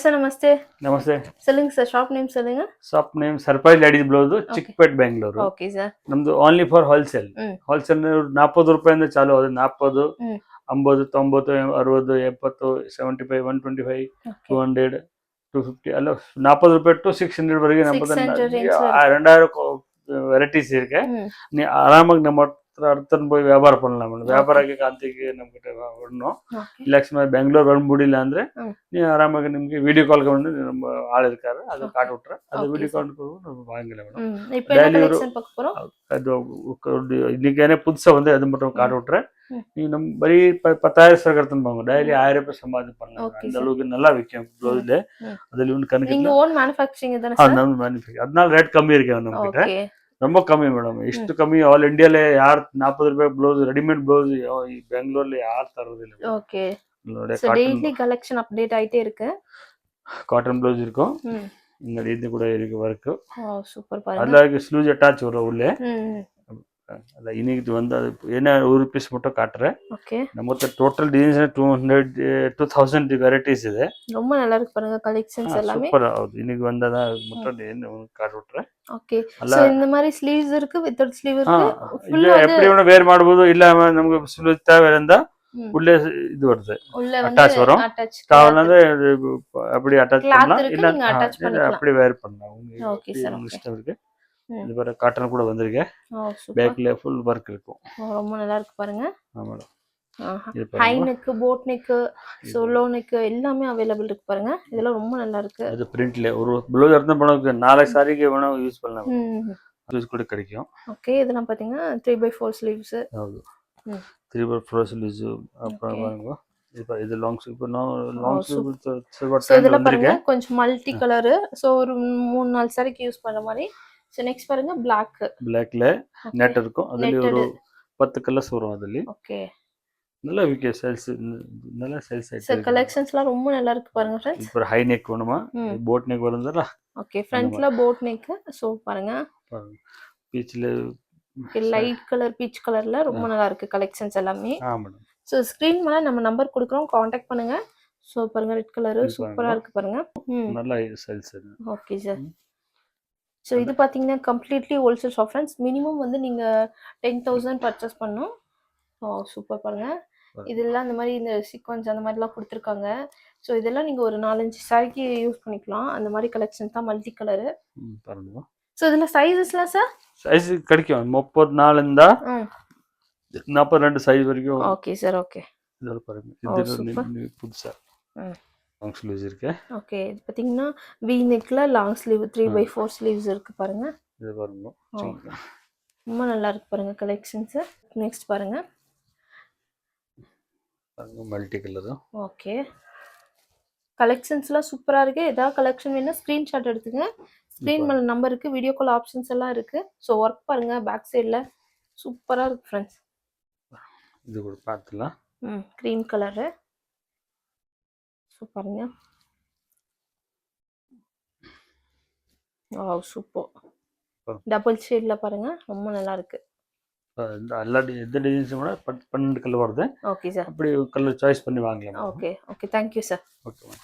Sir, namaste. Namaste. Selling sir, shop name selling? Shop name Surprise Ladies Blouse, Chickpet, Bangalore. Okay, sir. ನಮ್ದು only for wholesale. Wholesale 40 ರೂಪಾಯಿಂದ ಚಾಲು ಆಗುತ್ತೆ. 40, 50, 90, 60, 70, 75, 125, 200, 250 ಅಲ್ಲ 40 ರೂಪಾಯಿ to 600 ವರೆಗೆ ನಮ್ಮದು 2000 வெரைட்டிஸ் இருக்கு. நீ ஆராமாக நம்ம அடுத்த போய் வியாபாரம் பண்ணலாம். வியாபாரಕ್ಕೆ ಕಾಂತಿಗೆ ನಮ್ಗೆ ஒண்ணும் இல்ல பெங்களூர் வர முடியல ಅಂದ್ರೆ நீ ஆராமாக ನಿಮಗೆ ವಿಡಿಯೋ ಕಾಲ್ ಕೊಂಡು நம்ம ஆள் இருக்காரு அது காட்டி விட்டுற அது வீடியோ கால் நம்ம வாங்கல மேடம். இப்போ என்ன கலெக்ஷன் பார்க்க போறோம்? அது இன்னைக்கு புதுசா வந்து அது மட்டும் காட்டி விட்டுற நீ நம்ம பரி 10000 சகர்த்தன் வாங்க டெய்லி 1000 ரூபாய் சம்பாதி பண்ணலாம். அந்த அளவுக்கு நல்லா விக்கும் ப்ளவுஸ்ல. அதுல ஒன்னு கணக்கு நீங்க ஓன் manufacturing தானே சார்? நம்ம manufacturing அதனால ரேட் கம்மி இருக்கு நம்ம கிட்ட. ரொம்ப ಕಮ್ಮಿ ಮೇಡಮ್. ಇಷ್ಟು ಕಮ್ಮಿ ಆಲ್ ಇಂಡಿಯಾಲೇ ಯಾರು 40 ರೂಪಾಯಿ ಬ್ಲೌಸ್ ರೆಡಿಮೇಡ್ ಬ್ಲೌಸ್ ಈ ಬೆಂಗಳೂರಲ್ಲಿ ಯಾರು ತರೋದಿಲ್ಲ. ஓகே ನೋಡಿ டெய்லி கலெக்ஷன் அப்டேட் ஆயிட்டே இருக்கு. காட்டன் ಬ್ಲೌஸ் இருக்கும். இந்த இது கூட இருக்கு வர்க். சூப்பர் பாருங்க. அதுல ஸ்லூஸ் அட்டாச் வரும் உள்ளே. ಅಲ್ಲ ಇನ್ನಿಗೆ ಒಂದು ಏನೇ 1 ಪೀಸ್ மட்டும் காட்டுறேன். ஓகே நமக்கு டோட்டல் டிசைன்ஸ் 2000 வெரைட்டிஸ் ಇದೆ. ரொம்ப நல்லா இருக்கு பாருங்க கலெக்ஷன்ஸ் எல்லாமே. சூப்பர் ஆகுது. இன்னைக்கு வந்ததா மட்டும் என்ன காட்டி விட்டுறேன். ஓகே சோ இந்த மாதிரி ஸ்லீவ்ஸ் இருக்கு வித்வுட் ஸ்லீவ் இருக்கு. ಫುಲ್ எப்படி வேணா வேர் ಮಾಡಬಹುದು. இல்ல நமக்கு ஸ்லீவ் தேவை இருந்தா உள்ளே இது வருது. அட்டாச் வரும். காவலந்து அப்படி அட்டாச் பண்ணலாம். இல்ல அப்படி வேர் பண்ணலாம். ஓகே சார் இஷ்டம் இருக்கு. இது பாரு காட்டன் கூட வந்திருக்கு. பேக்ல ফুল வர்க் இருக்கும். ரொம்ப நல்லா இருக்கு பாருங்க. ஆமாடா. High neck, boat neck, solo neck எல்லாமே அவேலபிள் இருக்கு பாருங்க. இதெல்லாம் ரொம்ப நல்லா இருக்கு. அது பிரிண்ட்ல ஒரு ப்ளவுஸ் எடுத்து பண்ணனும் 4 சாரிக்கு வேணா யூஸ் பண்ணலாம். யூஸ் கூட கிடைக்கும். ஓகே இதெல்லாம் பாத்தீங்கன்னா 3/4 ஸ்லீவ்ஸ். ಹೌದು. 3/4 ஸ்லீவ்ஸ் அப்புறம் பாருங்க. இது long sleeve long sleeve silver trend வந்திருக்கு. கொஞ்சம் மல்டி கலர். சோ ஒரு 3-4 சாரிக்கு யூஸ் பண்ற மாதிரி. சோ நெக்ஸ்ட் பாருங்க blackல நெட் இருக்கும். அதுல ஒரு 10 கலர்ஸ் வரும் அதுல. ஓகே நல்லா விக்கே சேல்ஸ் நல்லா சேல்ஸ் ஆயிட்டு. சார் கலெக்ஷன்ஸ்லாம் ரொம்ப நல்லா இருக்கு பாருங்க फ्रेंड्स. இப்போ ஹை நெக் வேணுமா? போட் நெக் வருதுல. ஓகே ஃப்ரண்ட்ல போட் நெக். சோ பாருங்க. பீச்ல லைட் கலர் பீச் கலர்ல ரொம்ப நல்லா இருக்கு கலெக்ஷன்ஸ் எல்லாமே. மேடம். சோ ஸ்கிரீன் மேல நம்ம நம்பர் கொடுக்குறோம் கான்டாக்ட் பண்ணுங்க. சோ பாருங்க ரெட் கலர் சூப்பரா இருக்கு பாருங்க. நல்லா சேல்ஸ். Okay sir. ஸோ இது பார்த்தீங்கன்னா completely wholesale shop friends. Minimum வந்து நீங்கள் 10,000 பர்ச்சேஸ் பண்ணணும். சூப்பர் பாருங்கள். இதெல்லாம் இந்த மாதிரி இந்த சீக்வன்ஸ் அந்த மாதிரிலாம் கொடுத்துருக்காங்க. ஸோ இதெல்லாம் நீங்கள் ஒரு 4-5 சாரிக்கு யூஸ் பண்ணிக்கலாம். அந்த மாதிரி கலெக்ஷன் தான் மல்டி கலரு. பாருங்க. ஸோ இதில் சைஸஸ்லாம் சார் சைஸ் கிடைக்கும் 34 இருந்தா 42 சைஸ் வரைக்கும். Okay sir okay. இதெல்லாம் பாருங்க. இது புதுசா லாங் ஸ்லீவ்ஸ் இருக்கு. ஓகே இது பாத்தீங்கன்னா வி நெக்ல லாங் ஸ்லீவ் 3/4 ஸ்லீவ்ஸ் இருக்கு பாருங்க. இது பாருங்க. ரொம்ப நல்லா இருக்கு பாருங்க கலெக்ஷன்ஸ். நெக்ஸ்ட் பாருங்க. பாருங்க மல்டி கலர். ஓகே கலெக்ஷன்ஸ்லாம் சூப்பரா இருக்கு. ஏதாவது கலெக்ஷன் வேணா ஸ்கிரீன்ஷாட் எடுத்துங்க. ஸ்கிரீன் மேல நம்பர் இருக்கு. வீடியோ கால் ஆப்ஷன்ஸ் எல்லாம் இருக்கு. சோ வர்க் பாருங்க பேக் சைடுல சூப்பரா இருக்கு फ्रेंड्स. இது கூட பார்த்தலாம். Cream colour. பாருங்க. Wow super. டபுள் ஷேட்ல பாருங்க ரொம்ப நல்லா இருக்கு. எல்லா எந்த டிசைன்ஸ் கூட 12 கலர் வருது. Okay sir. அப்படி கலர் சாய்ஸ் பண்ணி வாங்கலாம். Okay okay thank you sir. Okay.